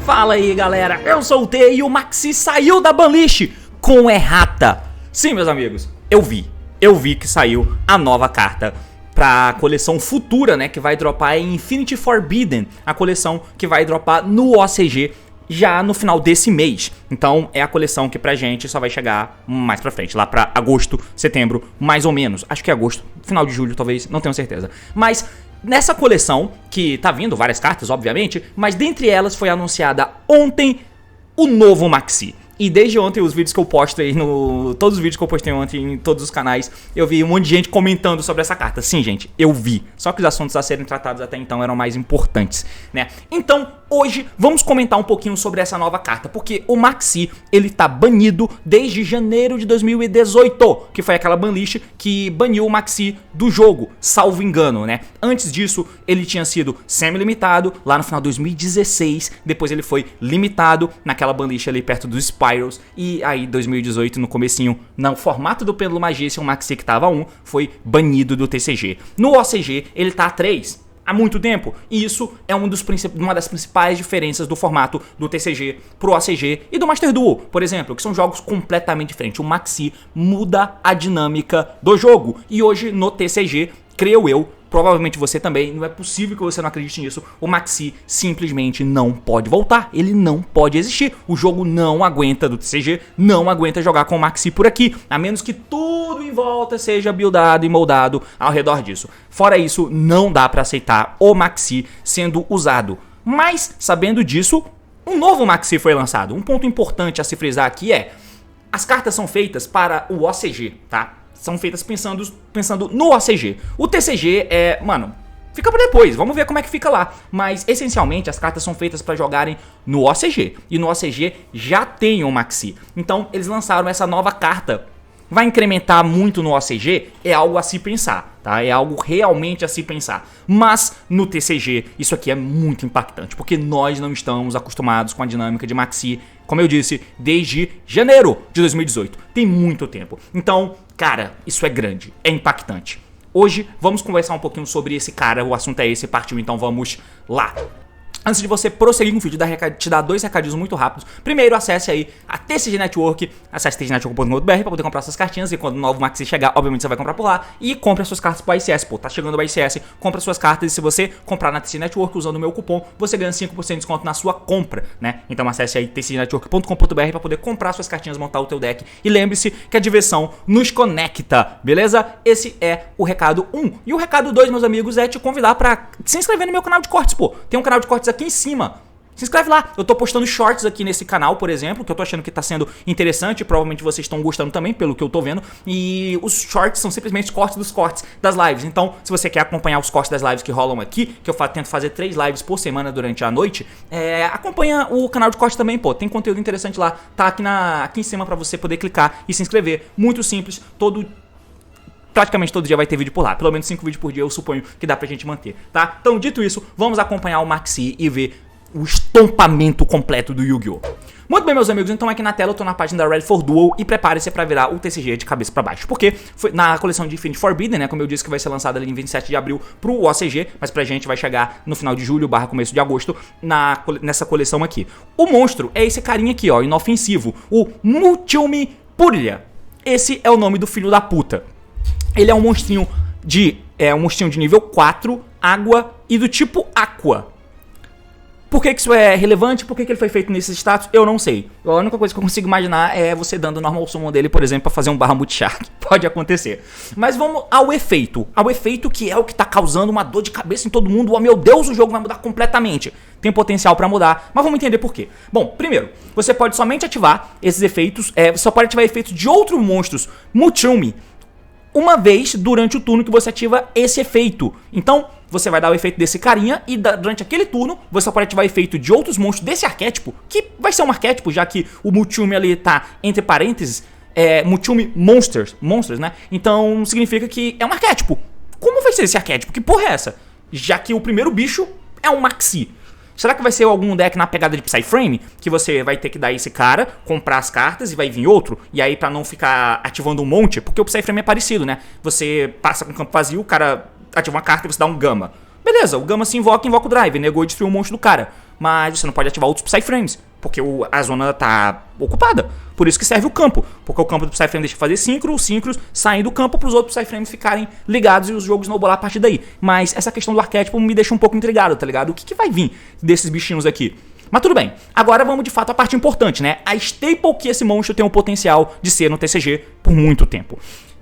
Fala aí galera, eu sou o T e o Maxi saiu da banlist com errata. Sim meus amigos, eu vi que saiu a nova carta pra coleção futura, né, que vai dropar em Infinity Forbidden, a coleção que vai dropar no OCG já no final desse mês. Então é a coleção que pra gente só vai chegar mais pra frente, lá pra agosto, setembro, mais ou menos. Acho que é agosto, final de julho talvez, não tenho certeza. Mas nessa coleção, que tá vindo várias cartas obviamente, mas dentre elas foi anunciada ontem o novo Maxi. E desde ontem os vídeos que eu postei todos os vídeos que eu postei ontem em todos os canais, eu vi um monte de gente comentando sobre essa carta. Sim, gente, eu vi. Só que os assuntos a serem tratados até então eram mais importantes, né? Então, hoje vamos comentar um pouquinho sobre essa nova carta, porque o Maxi, ele tá banido desde janeiro de 2018, que foi aquela banlist que baniu o Maxi do jogo, salvo engano, né? Antes disso, ele tinha sido semi-limitado lá no final de 2016, depois ele foi limitado naquela banlist ali perto dos Spirals, e aí 2018 no comecinho, no formato do Pêndulo Magician, o Maxi que tava 1 foi banido do TCG. No OCG ele tá 3 há muito tempo, e isso é uma das principais diferenças do formato do TCG pro OCG e do Master Duel, por exemplo, que são jogos completamente diferentes. O Maxi muda a dinâmica do jogo, e hoje no TCG, creio eu, provavelmente você também, não é possível que você não acredite nisso, o Maxi simplesmente não pode voltar, ele não pode existir, o jogo não aguenta do TCG, não aguenta jogar com o Maxi por aqui, a menos que tudo em volta seja buildado e moldado ao redor disso. Fora isso, não dá pra aceitar o Maxi sendo usado, mas sabendo disso, um novo Maxi foi lançado. Um ponto importante a se frisar aqui é, as cartas são feitas para o OCG, tá? São feitas pensando no OCG. O TCG é, mano, fica pra depois, vamos ver como é que fica lá. Mas, essencialmente, as cartas são feitas pra jogarem no OCG. E no OCG já tem o Maxi. Então, eles lançaram essa nova carta. Vai incrementar muito no OCG? É algo a se pensar, tá? É algo realmente a se pensar. Mas, no TCG, isso aqui é muito impactante. Porque nós não estamos acostumados com a dinâmica de Maxi, como eu disse, desde janeiro de 2018. Tem muito tempo. Então, cara, isso é grande, é impactante. Hoje vamos conversar um pouquinho sobre esse cara, o assunto é esse, partiu, então vamos lá. Antes de você prosseguir com o vídeo, te dar dois recadinhos muito rápidos. Primeiro, acesse aí a TCG Network, acesse tcgnetwork.com.br pra poder comprar suas cartinhas. E quando o novo Maxi chegar, obviamente você vai comprar por lá. E compre as suas cartas pro ICS, pô, tá chegando o ICS, compra suas cartas. E se você comprar na TCG Network usando o meu cupom, você ganha 5% de desconto na sua compra, né? Então acesse aí tcgnetwork.com.br pra poder comprar suas cartinhas, montar o teu deck. E lembre-se que a diversão nos conecta, beleza? Esse é o recado 1. E o recado 2, meus amigos, é te convidar pra se inscrever no meu canal de cortes, pô. Tem um canal de cortes aqui em cima. Se inscreve lá, eu tô postando shorts aqui nesse canal, por exemplo, que eu tô achando que tá sendo interessante, provavelmente vocês estão gostando também, pelo que eu tô vendo, e os shorts são simplesmente cortes dos cortes das lives. Então, se você quer acompanhar os cortes das lives que rolam aqui, que eu tento fazer 3 lives por semana durante a noite, acompanha o canal de cortes também, pô, tem conteúdo interessante lá, tá aqui em cima pra você poder clicar e se inscrever, muito simples, praticamente todo dia vai ter vídeo por lá, pelo menos 5 vídeos por dia eu suponho que dá pra gente manter, tá? Então, dito isso, vamos acompanhar o Maxi e ver o estompamento completo do Yu-Gi-Oh! Muito bem, meus amigos, então aqui na tela eu tô na página da Ready for Duel e prepare-se pra virar o TCG de cabeça pra baixo, porque foi na coleção de Infinity Forbidden, né, como eu disse que vai ser lançada ali em 27 de abril pro OCG, mas pra gente vai chegar no final de julho / começo de agosto nessa coleção aqui. O monstro é esse carinha aqui, ó, inofensivo, o Muchumi Purlia. Esse é o nome do filho da puta. Ele é um monstrinho de nível 4, água e do tipo Aqua. Por que isso é relevante? Por que ele foi feito nesse status? Eu não sei. A única coisa que eu consigo imaginar é você dando o normal summon dele, por exemplo, pra fazer um Bahamut Shark. Pode acontecer. Mas vamos ao efeito. Ao efeito que é o que tá causando uma dor de cabeça em todo mundo. Oh, meu Deus, o jogo vai mudar completamente. Tem potencial pra mudar, mas vamos entender por quê. Bom, primeiro, você pode somente ativar esses efeitos. Você só pode ativar efeitos de outros monstros Muchumi uma vez durante o turno que você ativa esse efeito. Então, você vai dar o efeito desse carinha e durante aquele turno você pode ativar o efeito de outros monstros desse arquétipo, que vai ser um arquétipo, já que o Muchumi ali tá entre parênteses, Muchumi Monsters, né? Então, significa que é um arquétipo. Como vai ser esse arquétipo? Que porra é essa? Já que o primeiro bicho é um Maxi. Será que vai ser algum deck na pegada de Psyframe? Que você vai ter que dar esse cara, comprar as cartas e vai vir outro? E aí pra não ficar ativando um monte, porque o Psyframe é parecido, né? Você passa com o campo vazio, o cara ativa uma carta e você dá um Gama. Beleza, o Gama se invoca o Drive, negou e destruiu um monstro do cara. Mas você não pode ativar outros Psyframes, porque a zona tá ocupada. Por isso que serve o campo, porque o campo do Psyframe deixa de fazer synchro, os synchros saem do campo para os outros Psyframes ficarem ligados e os jogos snowballar a partir daí. Mas essa questão do arquétipo me deixa um pouco intrigado, tá ligado? O que vai vir desses bichinhos aqui? Mas tudo bem, agora vamos de fato à parte importante, né? A staple que esse monstro tem o potencial de ser no TCG por muito tempo.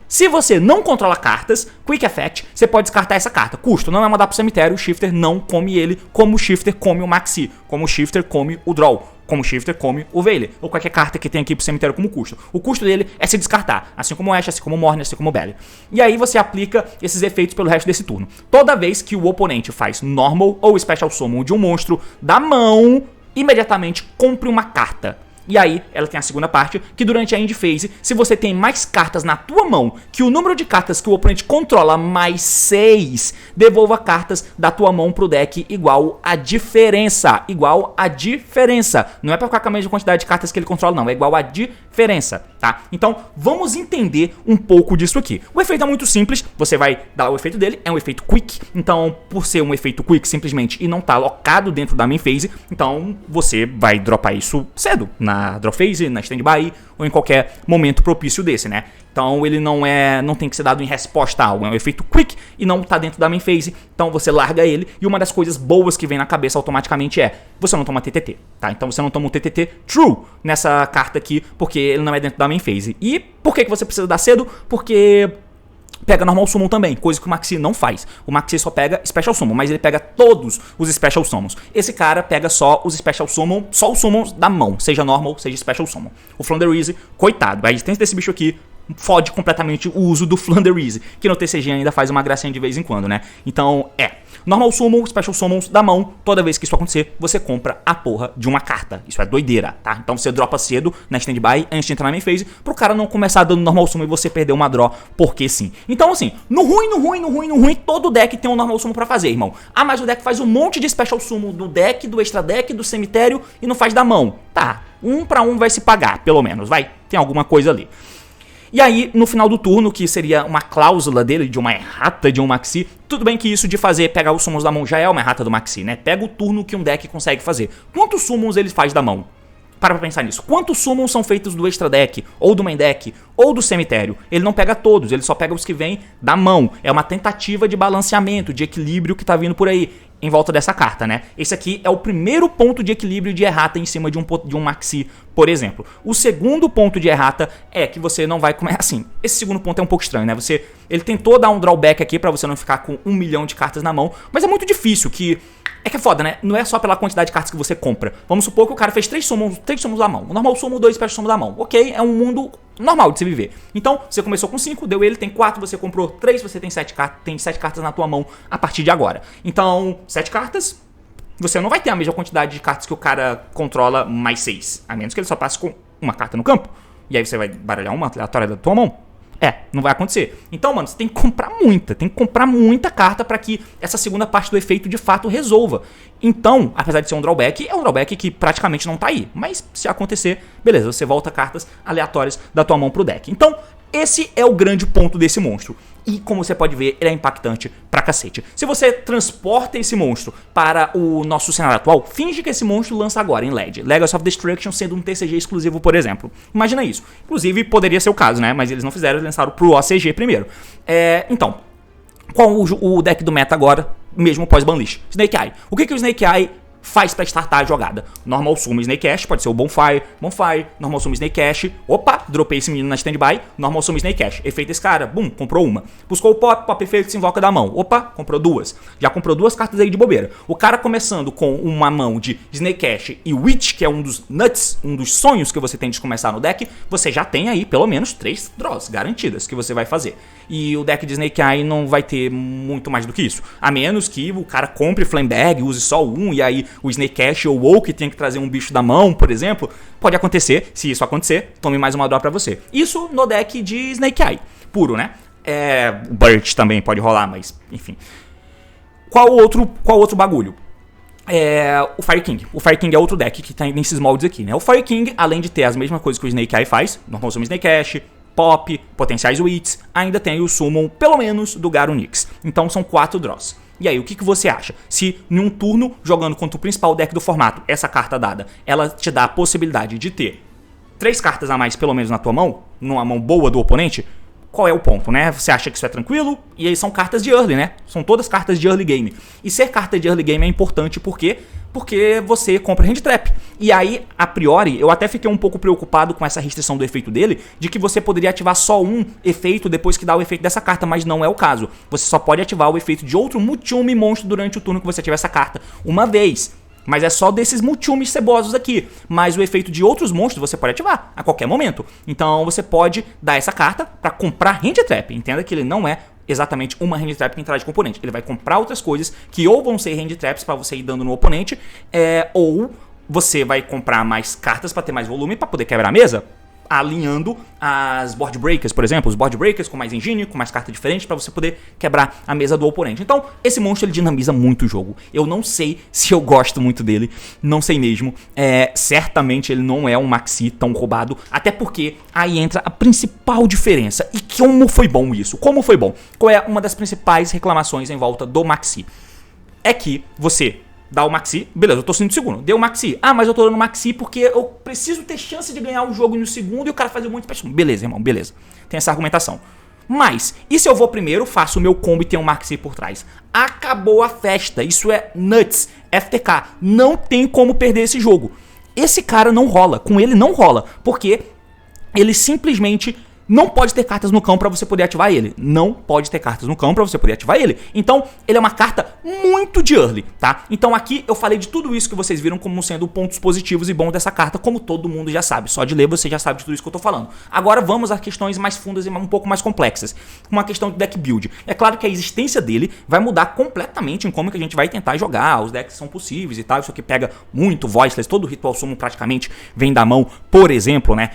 Se você não controla cartas, Quick Effect, você pode descartar essa carta. Custo, não é mandar pro cemitério, o Shifter não come ele, como o Shifter come o Maxi, como o Shifter come o Draw, como o Shifter come o Veiler, ou qualquer carta que tem aqui pro cemitério como custo. O custo dele é se descartar, assim como o Ash, assim como o Morne, assim como o Belly. E aí você aplica esses efeitos pelo resto desse turno. Toda vez que o oponente faz Normal ou Special Summon de um monstro da mão, imediatamente compre uma carta. E aí, ela tem a segunda parte, que durante a end phase, se você tem mais cartas na tua mão que o número de cartas que o oponente controla mais 6, devolva cartas da tua mão pro deck igual a diferença. Igual a diferença. Não é pra ficar com a mesma quantidade de cartas que ele controla, não. É igual a diferença, tá? Então, vamos entender um pouco disso aqui. O efeito é muito simples. Você vai dar o efeito dele. É um efeito quick. Então, por ser um efeito quick, simplesmente, e não tá locado dentro da main phase, então você vai dropar isso cedo, na draw phase, na standby ou em qualquer momento propício desse, né? Então ele não tem que ser dado em resposta a algo, é um efeito quick e não tá dentro da main phase, então você larga ele e uma das coisas boas que vem na cabeça automaticamente é, você não toma TTT, tá? Então você não toma um TTT true nessa carta aqui, porque ele não é dentro da main phase. E por que você precisa dar cedo? Porque pega Normal Summon também, coisa que o Maxi não faz. O Maxi só pega Special Summon, mas ele pega todos os Special Summons. Esse cara pega só os Special Summon, só os Summons da mão, seja Normal, seja Special Summon. O Flanderize, coitado, a existência desse bicho aqui fode completamente o uso do Flanderize, que no TCG ainda faz uma gracinha de vez em quando, né? Então, Normal Summon, Special Summons da mão, toda vez que isso acontecer, você compra a porra de uma carta. Isso é doideira, tá? Então você dropa cedo na standby, antes de entrar na main phase, pro cara não começar dando Normal Summon e você perder uma draw, porque sim. Então assim, no ruim, todo deck tem um Normal Summon pra fazer, irmão. Ah, mas o deck faz um monte de Special Summon do deck, do extra deck, do cemitério e não faz da mão. Tá, 1 pra 1 vai se pagar, pelo menos, vai. Tem alguma coisa ali. E aí, no final do turno, que seria uma cláusula dele, de uma errata de um Maxi, tudo bem que isso de fazer pegar os summons da mão já é uma errata do Maxi, né? Pega o turno que um deck consegue fazer. Quantos summons ele faz da mão? Para pra pensar nisso. Quantos summons são feitos do extra deck, ou do main deck, ou do cemitério? Ele não pega todos, ele só pega os que vêm da mão. É uma tentativa de balanceamento, de equilíbrio que tá vindo por aí, em volta dessa carta, né? Esse aqui é o primeiro ponto de equilíbrio de errata em cima de um Maxi, por exemplo. O segundo ponto de errata é que você não vai comer assim. Esse segundo ponto é um pouco estranho, né? Ele tentou dar um drawback aqui pra você não ficar com 1 milhão de cartas na mão, mas é muito difícil que... É que é foda, né? Não é só pela quantidade de cartas que você compra. Vamos supor que o cara fez 3 summons na mão. O normal summon, 2 special summon da mão. Ok, é um mundo normal de se viver. Então, você começou com 5, deu ele, tem 4, você comprou 3, você tem 7 cartas na tua mão a partir de agora. Então, 7 cartas, você não vai ter a mesma quantidade de cartas que o cara controla mais 6. A menos que ele só passe com uma carta no campo. E aí você vai baralhar uma aleatória da tua mão. Não vai acontecer. Então, mano, você tem que comprar muita carta pra que essa segunda parte do efeito de fato resolva. Então, apesar de ser um drawback, é um drawback que praticamente não tá aí. Mas se acontecer, beleza, você volta cartas aleatórias da tua mão pro deck. Então, esse é o grande ponto desse monstro. E como você pode ver, ele é impactante pra cacete. Se você transporta esse monstro para o nosso cenário atual, finge que esse monstro lança agora em LED. Legacy of Destruction sendo um TCG exclusivo, por exemplo. Imagina isso. Inclusive, poderia ser o caso, né? Mas eles não fizeram, eles lançaram pro OCG primeiro. Então, qual o deck do meta agora, mesmo pós-Banlish? Snake Eye. O que o Snake Eye faz pra startar a jogada? Normal Summon Snake Ash, pode ser o Bonfire, Normal Summon Snake Ash, opa, dropei esse menino na standby, Normal Summon Snake Ash, efeito esse cara, bum, comprou uma. Buscou o Pop efeito se invoca da mão, opa, comprou 2. Já comprou 2 cartas aí de bobeira. O cara começando com uma mão de Snake Ash e Witch, que é um dos nuts, um dos sonhos que você tem de começar no deck, você já tem aí pelo menos 3 draws garantidas que você vai fazer. E o deck de Snake Eye não vai ter muito mais do que isso. A menos que o cara compre Flamebag, use só um, e aí o Snake Ash ou o Oak tenha que trazer um bicho da mão, por exemplo. Pode acontecer, se isso acontecer, tome mais uma draw pra você. Isso no deck de Snake Eye, puro, né? O Birch também pode rolar, mas enfim. Qual outro bagulho? o Fire King. O Fire King é outro deck que tem nesses moldes aqui, né? O Fire King, além de ter as mesmas coisas que o Snake Eye faz, normal summon Snake Ash, Pop, potenciais Wits, ainda tem o Summon, pelo menos, do Garunix. Então são 4 draws. E aí, o que você acha? Se em um turno, jogando contra o principal deck do formato, essa carta dada, ela te dá a possibilidade de ter 3 cartas a mais, pelo menos, na tua mão, numa mão boa do oponente, qual é o ponto, né? Você acha que isso é tranquilo? E aí são cartas de early, né? São todas cartas de early game. E ser carta de early game é importante porque você compra hand trap. E aí, a priori, eu até fiquei um pouco preocupado com essa restrição do efeito dele, de que você poderia ativar só um efeito depois que dá o efeito dessa carta, mas não é o caso. Você só pode ativar o efeito de outro Mutyume monstro durante o turno que você tiver essa carta, uma vez. Mas é só desses Mutyumes cebosos aqui. Mas o efeito de outros monstros você pode ativar a qualquer momento. Então você pode dar essa carta pra comprar hand trap. Entenda que ele não é exatamente uma hand trap que interage com o oponente. Ele vai comprar outras coisas que ou vão ser hand traps pra você ir dando no oponente, ou você vai comprar mais cartas pra ter mais volume pra poder quebrar a mesa, alinhando as board breakers, por exemplo, os board breakers com mais engine, com mais carta diferente pra você poder quebrar a mesa do oponente. Então, esse monstro ele dinamiza muito o jogo. Eu não sei se eu gosto muito dele, não sei mesmo. Certamente ele não é um Maxi tão roubado, até porque aí entra a principal diferença. E como foi bom isso? Como foi bom? Qual é uma das principais reclamações em volta do Maxi? É que você dá o Maxi, beleza, eu tô sendo segundo, deu o Maxi. Ah, mas eu tô dando o Maxi porque eu preciso ter chance de ganhar o jogo no segundo e o cara fazer muito pressão. Beleza, irmão, beleza. Tem essa argumentação. Mas, e se eu vou primeiro, faço o meu combo e tenho um Maxi por trás? Acabou a festa, isso é nuts, FTK, não tem como perder esse jogo. Esse cara não rola, com ele não rola, porque ele simplesmente não pode ter cartas no campo pra você poder ativar ele. Não pode ter cartas no campo pra você poder ativar ele. Então, ele é uma carta muito de early, tá? Então aqui eu falei de tudo isso que vocês viram como sendo pontos positivos e bons dessa carta, como todo mundo já sabe. Só de ler você já sabe de tudo isso que eu tô falando. Agora vamos às questões mais fundas e um pouco mais complexas. Uma questão de deck build. É claro que a existência dele vai mudar completamente em como que a gente vai tentar jogar. Os decks são possíveis e tal. Isso aqui pega muito Voiceless. Todo Ritual Summon praticamente vem da mão, por exemplo, né?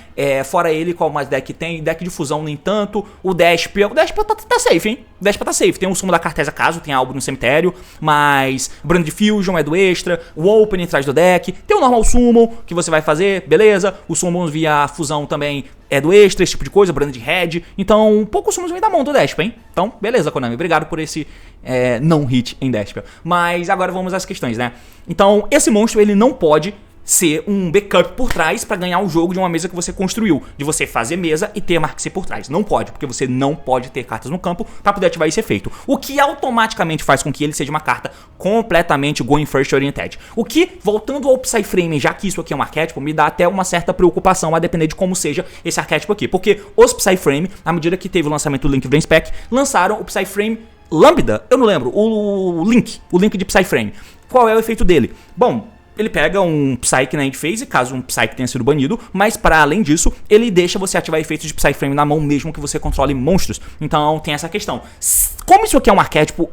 Fora ele, qual mais deck tem? Deck de fusão nem tanto. O Despia tá safe, hein? O Despia tá safe. Tem o sumo da Cartesia caso tenha algo no cemitério, mas Brand de Fusion é do extra, o Open atrás do deck, tem o normal summon que você vai fazer, beleza? O summon via fusão também é do extra, esse tipo de coisa, Brand de Red. Então, poucos summons vem da mão do Despia, hein? Então, beleza, Konami, obrigado por esse não hit em Despia. Mas agora vamos às questões, né? Então, esse monstro ele não pode ser um backup por trás pra ganhar o jogo de uma mesa que você construiu, de você fazer mesa e ter Mark C por trás. Não pode, porque você não pode ter cartas no campo pra poder ativar esse efeito. O que automaticamente faz com que ele seja uma carta completamente going first oriented. O que, voltando ao Psyframe, já que isso aqui é um arquétipo, me dá até uma certa preocupação a depender de como seja esse arquétipo aqui. Porque os Psyframe, à medida que teve o lançamento do Link Brain Spec, lançaram o Psyframe Lambda, eu não lembro, o Link de Psyframe. Qual é o efeito dele? Bom, ele pega um Psyche na end phase, caso um Psyche tenha sido banido, mas para além disso, ele deixa você ativar efeitos de Psyframe na mão mesmo que você controle monstros. Então tem essa questão. Como isso aqui é um arquétipo,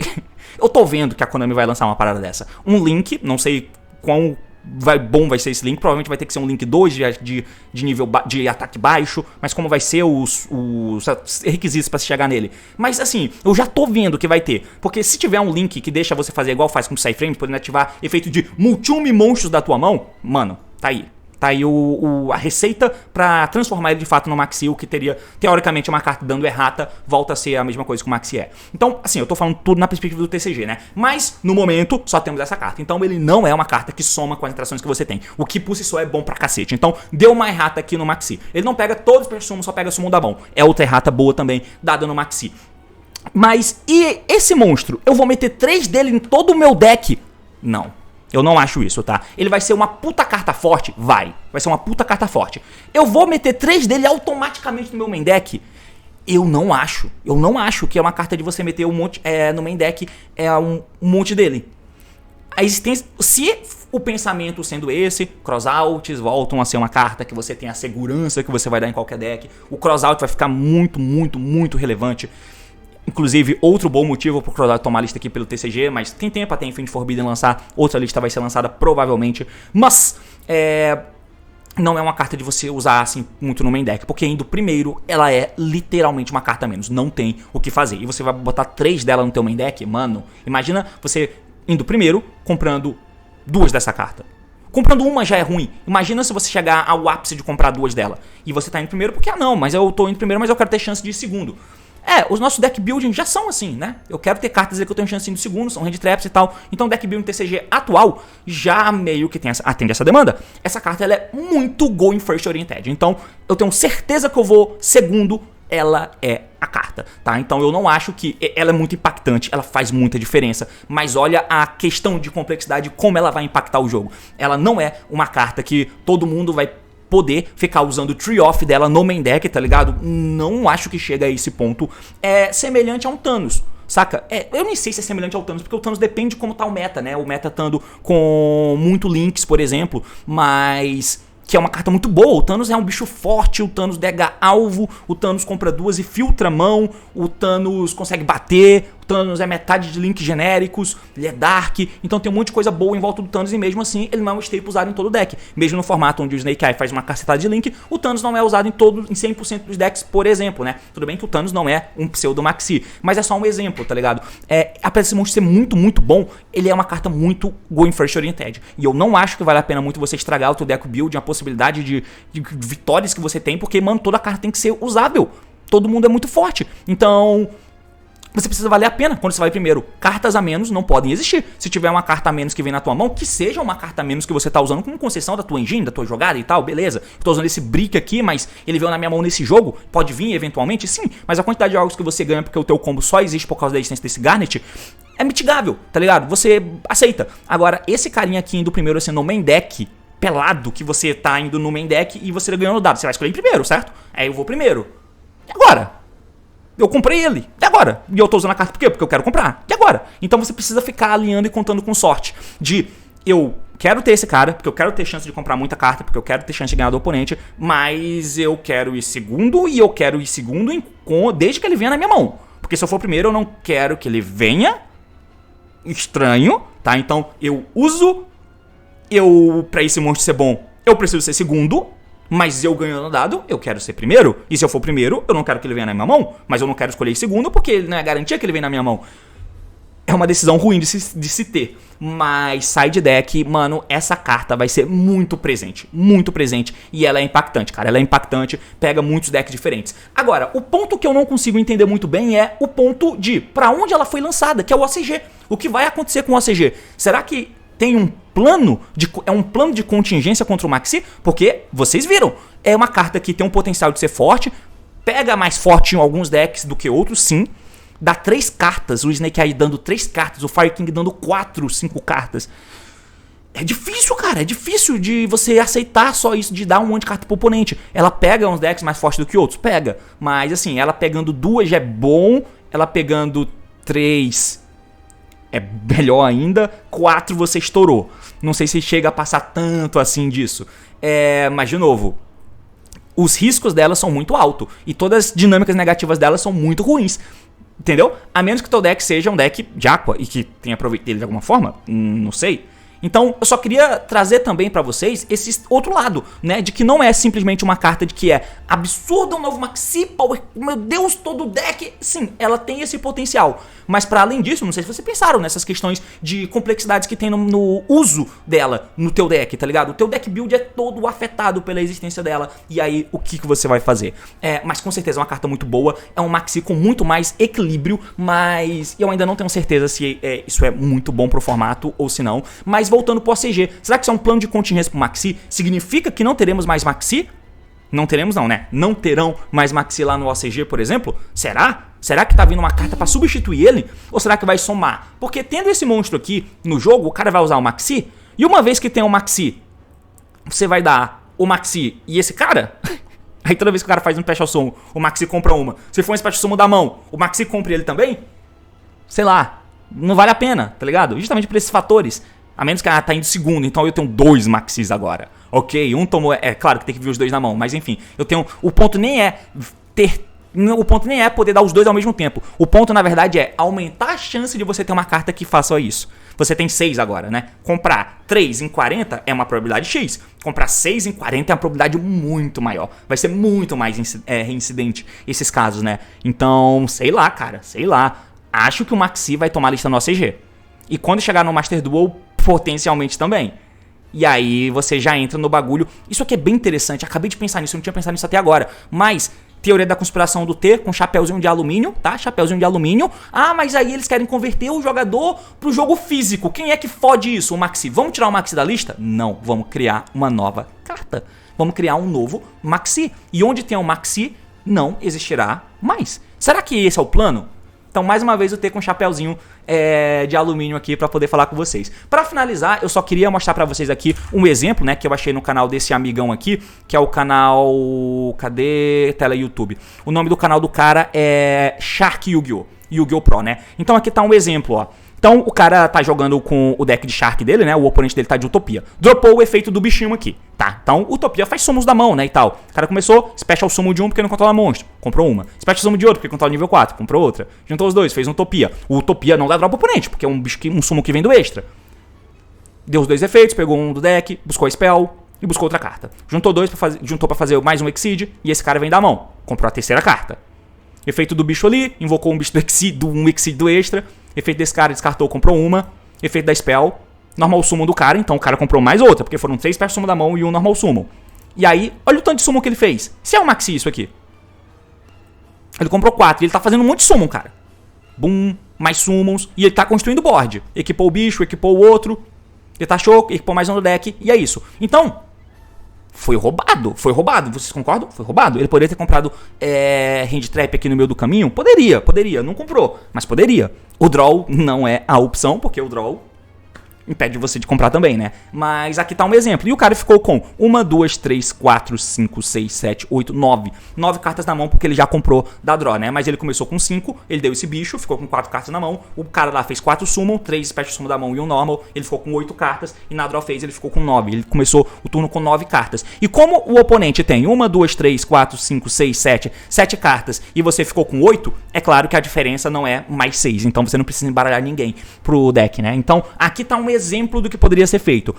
eu tô vendo que a Konami vai lançar uma parada dessa. Um Link, não sei quão bom vai ser esse Link, provavelmente vai ter que ser um Link 2 de nível de ataque baixo, mas como vai ser os requisitos pra se chegar nele. Mas assim, eu já tô vendo que vai ter, porque se tiver um Link que deixa você fazer igual faz com o Psyframe, podendo ativar efeito de Mutyume monstros da tua mão, mano, tá aí. Tá aí a receita pra transformar ele de fato no Maxi, o que teria, teoricamente, uma carta dando errata, volta a ser a mesma coisa que o Maxi é. Então, assim, eu tô falando tudo na perspectiva do TCG, né? Mas, no momento, só temos essa carta. Então, ele não é uma carta que soma com as interações que você tem. O que, por si só, é bom pra cacete. Então, deu uma errata aqui no Maxi. Ele não pega todos os summons, só pega summon da mão. É outra errata boa também, dada no Maxi. Mas, e esse monstro? Eu vou meter 3 dele em todo o meu deck? Não. Eu não acho isso, tá? Ele vai ser uma puta carta forte? Vai ser uma puta carta forte. Eu vou meter 3 dele automaticamente no meu main deck? Eu não acho. Eu não acho que é uma carta de você meter um monte no main deck, um monte dele. A existência... Se o pensamento sendo esse, cross-outs voltam a ser uma carta que você tem a segurança que você vai dar em qualquer deck. O cross-out vai ficar muito, muito, muito relevante. Inclusive, outro bom motivo pro Crowdout tomar a lista aqui pelo TCG, mas tem tempo até Infinite Forbidden lançar, outra lista vai ser lançada provavelmente, mas não é uma carta de você usar assim muito no main deck, porque indo primeiro, ela é literalmente uma carta a menos, não tem o que fazer, e você vai botar 3 dela no teu main deck, mano, imagina você indo primeiro, comprando duas dessa carta. Comprando uma já é ruim. Imagina se você chegar ao ápice de comprar duas dela. E você tá indo primeiro porque, mas eu tô indo primeiro, mas eu quero ter chance de ir segundo. Os nossos deck building já são assim, né? Eu quero ter cartas aí que eu tenho chance de ir no segundo, são hand traps e tal. Então o deck building TCG atual já meio que atende essa demanda. Essa carta ela é muito going first oriented. Então eu tenho certeza que eu vou segundo, ela é a carta, tá? Então eu não acho que ela é muito impactante, ela faz muita diferença, mas olha a questão de complexidade, como ela vai impactar o jogo. Ela não é uma carta que todo mundo vai poder ficar usando o Tree Off dela no main deck, tá ligado? Não acho que chega a esse ponto. É semelhante a um Thanos, saca? Eu nem sei se é semelhante ao Thanos, porque o Thanos depende de como tá o meta, né? O meta estando com muito links, por exemplo, mas que é uma carta muito boa. O Thanos é um bicho forte, o Thanos dega alvo, o Thanos compra duas e filtra a mão, o Thanos consegue bater, o Thanos é metade de links genéricos, ele é dark, então tem um monte de coisa boa em volta do Thanos e mesmo assim ele não é um staple usado em todo o deck. Mesmo no formato onde o Snake Eye faz uma cacetada de link, o Thanos não é usado em 100% dos decks, por exemplo, né? Tudo bem que o Thanos não é um pseudo maxi, mas é só um exemplo, tá ligado? Apesar desse monstro ser muito, muito bom, ele é uma carta muito going first oriented. E eu não acho que vale a pena muito você estragar o teu deck build, a possibilidade de vitórias que você tem, porque, mano, toda carta tem que ser usável. Todo mundo é muito forte. Então você precisa valer a pena quando você vai primeiro. Cartas a menos não podem existir. Se tiver uma carta a menos que vem na tua mão, que seja uma carta a menos que você tá usando como concessão da tua engine, da tua jogada e tal, beleza. Eu tô usando esse brick aqui, mas ele veio na minha mão nesse jogo. Pode vir eventualmente, sim. Mas a quantidade de jogos que você ganha porque o teu combo só existe por causa da existência desse Garnet é mitigável, tá ligado? Você aceita. Agora, esse carinha aqui indo primeiro assim no main deck, pelado, que você tá indo no main deck e você ganhou no dado. Você vai escolher em primeiro, certo? Aí eu vou primeiro. E agora? Eu comprei ele. E agora? E eu tô usando a carta por quê? Porque eu quero comprar. E agora? Então você precisa ficar alinhando e contando com sorte. Eu quero ter esse cara, porque eu quero ter chance de comprar muita carta, porque eu quero ter chance de ganhar do oponente, mas eu quero ir segundo e eu quero ir segundo desde que ele venha na minha mão. Porque se eu for primeiro, eu não quero que ele venha estranho, tá? Então eu uso, pra esse monstro ser bom, eu preciso ser segundo. Mas eu ganhando dado, eu quero ser primeiro. E se eu for primeiro, eu não quero que ele venha na minha mão. Mas eu não quero escolher segundo, porque não é garantia que ele venha na minha mão. É uma decisão ruim de se ter. Mas side deck, mano, essa carta vai ser muito presente. Muito presente. E ela é impactante, cara. Ela é impactante, pega muitos decks diferentes. Agora, o ponto que eu não consigo entender muito bem é o ponto de pra onde ela foi lançada, que é o OCG. O que vai acontecer com o OCG? Será que tem um plano de contingência contra o Maxi? Porque vocês viram, é uma carta que tem um potencial de ser forte, pega mais forte em alguns decks do que outros, sim. Dá 3 cartas, o Snake Eye dando 3 cartas, o Fire King dando 4, 5 cartas. É difícil, cara, é difícil de você aceitar só isso, de dar um monte de carta pro oponente. Ela pega uns decks mais fortes do que outros? Pega, mas assim, ela pegando 2 já é bom, ela pegando 3 é melhor ainda, 4 você estourou. Não sei se chega a passar tanto assim disso. Mas de novo, os riscos dela são muito altos. E todas as dinâmicas negativas dela são muito ruins. Entendeu? A menos que o teu deck seja um deck de Aqua e que tenha proveito dele de alguma forma. Não sei. Então, eu só queria trazer também pra vocês esse outro lado, né? De que não é simplesmente uma carta de que é absurda, um novo Maxi Power, meu Deus, todo deck. Sim, ela tem esse potencial. Mas pra além disso, não sei se vocês pensaram nessas questões de complexidades que tem no uso dela no teu deck, tá ligado? O teu deck build é todo afetado pela existência dela. E aí, o que você vai fazer? Mas com certeza é uma carta muito boa. É um Maxi com muito mais equilíbrio, mas eu ainda não tenho certeza se isso é muito bom pro formato ou se não. Mas voltando pro OCG, será que isso é um plano de contingência pro Maxi? Significa que não teremos mais Maxi? Não teremos não, né? Não terão mais Maxi lá no OCG, por exemplo? Será? Será que tá vindo uma carta pra substituir ele? Ou será que vai somar? Porque tendo esse monstro aqui no jogo, o cara vai usar o Maxi, e uma vez que tem o Maxi, você vai dar o Maxi e esse cara? Aí toda vez que o cara faz um special summon, o Maxi compra uma. Se for um special summon da mão, o Maxi compra ele também? Sei lá, não vale a pena, tá ligado? Justamente por esses fatores. A menos que tá indo segundo, então eu tenho 2 Maxis agora. Ok, um tomou... claro que tem que vir os 2 na mão, mas enfim. Eu tenho... O ponto nem é poder dar os 2 ao mesmo tempo. O ponto, na verdade, é aumentar a chance de você ter uma carta que faça isso. Você tem 6 agora, né? Comprar 3 em 40 é uma probabilidade X. Comprar 6 em 40 é uma probabilidade muito maior. Vai ser muito mais reincidente esses casos, né? Então, sei lá, cara. Sei lá. Acho que o Maxi vai tomar a lista no OCG. E quando chegar no Master Duel, potencialmente também. E aí você já entra no bagulho. Isso aqui é bem interessante, acabei de pensar nisso, eu não tinha pensado nisso até agora. Mas, teoria da conspiração do T com chapéuzinho de alumínio, tá? Chapéuzinho de alumínio. Ah, mas aí eles querem converter o jogador pro jogo físico. Quem é que fode isso? O Maxi. Vamos tirar o Maxi da lista? Não, vamos criar uma nova carta. Vamos criar um novo Maxi. E onde tem o Maxi, não existirá mais. Será que esse é o plano? Então, mais uma vez, eu tenho com um chapéuzinho de alumínio aqui para poder falar com vocês. Para finalizar, eu só queria mostrar para vocês aqui um exemplo, né, que eu achei no canal desse amigão aqui, que é o canal... Cadê? Tela YouTube. O nome do canal do cara é Shark Yu-Gi-Oh! Yu-Gi-Oh! Pro, né? Então, aqui tá um exemplo, ó. Então, o cara tá jogando com o deck de Shark dele, né? O oponente dele tá de Utopia. Dropou o efeito do bichinho aqui, tá? Então, Utopia faz summons da mão, né? E tal. O cara começou, Special Summon de um porque não controla monstro. Comprou uma. Special Summon de outro porque controla nível 4. Comprou outra. Juntou os dois, fez um Utopia. O Utopia não dá drop pro oponente, porque é um summon que vem do extra. Deu os dois efeitos, pegou um do deck, buscou a Spell e buscou outra carta. Juntou dois, juntou pra fazer mais um Exceed e esse cara vem da mão. Comprou a terceira carta. Efeito do bicho ali, invocou um bicho um Exceed do extra. Efeito desse cara, descartou, comprou uma. Efeito da Spell, Normal Summon do cara. Então o cara comprou mais outra, porque foram 3 Special Summon da mão e um Normal Summon. E aí, olha o tanto de Summon que ele fez. Se é um Maxi isso aqui. Ele comprou 4 e ele tá fazendo um monte de Summon, cara. Boom, mais Summons. E ele tá construindo board. Equipou o bicho, equipou o outro. Ele tá show, equipou mais um no deck. E é isso. Então... Foi roubado, vocês concordam? Foi roubado. Ele poderia ter comprado Hand Trap aqui no meio do caminho? Poderia, não comprou, mas poderia. O Draw não é a opção, porque o Draw impede você de comprar também, né? Mas aqui tá um exemplo. E o cara ficou com 1, 2, 3, 4, 5, 6, 7, 8, 9. 9 cartas na mão porque ele já comprou da draw, né? Mas ele começou com 5, ele deu esse bicho, ficou com 4 cartas na mão. O cara lá fez 4 summon, 3 special summon da mão e um normal. Ele ficou com 8 cartas. E na draw phase ele ficou com 9. Ele começou o turno com 9 cartas. E como o oponente tem 1, 2, 3, 4, 5, 6, 7 cartas e você ficou com 8, é claro que a diferença não é mais 6. Então você não precisa embaralhar ninguém pro deck, né? Então aqui tá um exemplo do que poderia ser feito.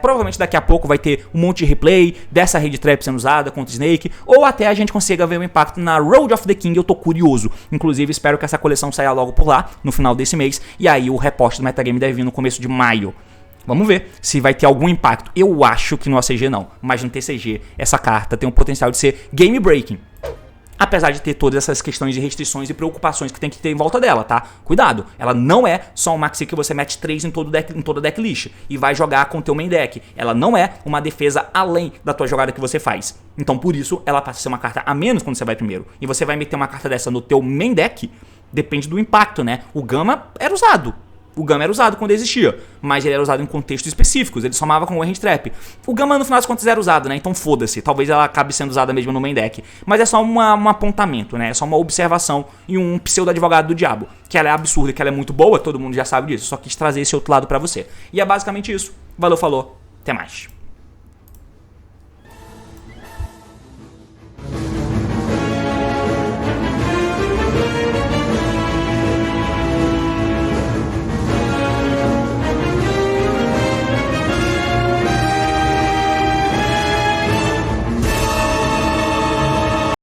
Provavelmente daqui a pouco vai ter um monte de replay dessa Hand Trap sendo usada contra Snake, ou até a gente consiga ver o impacto na Road of the King. Eu tô curioso. Inclusive espero que essa coleção saia logo por lá, no final desse mês, e aí o repost do metagame deve vir no começo de maio. Vamos ver se vai ter algum impacto. Eu acho que no ACG não, mas no TCG essa carta tem o potencial de ser game breaking. Apesar de ter todas essas questões de restrições e preocupações que tem que ter em volta dela, tá? Cuidado, ela não é só um Maxi que você mete 3 em toda decklist e vai jogar com o teu main deck. Ela não é uma defesa além da tua jogada que você faz. Então por isso ela passa a ser uma carta a menos quando você vai primeiro. E você vai meter uma carta dessa no teu main deck, depende do impacto, né? O Gama era usado. O Gama era usado quando existia, mas ele era usado em contextos específicos, ele somava com o Hand Trap. O Gama no final das contas era usado, né? Então foda-se, talvez ela acabe sendo usada mesmo no main deck. Mas é só um apontamento, né? É só uma observação e um pseudo-advogado do diabo. Que ela é absurda, que ela é muito boa, todo mundo já sabe disso. Só quis trazer esse outro lado pra você. E é basicamente isso. Valeu, falou, até mais.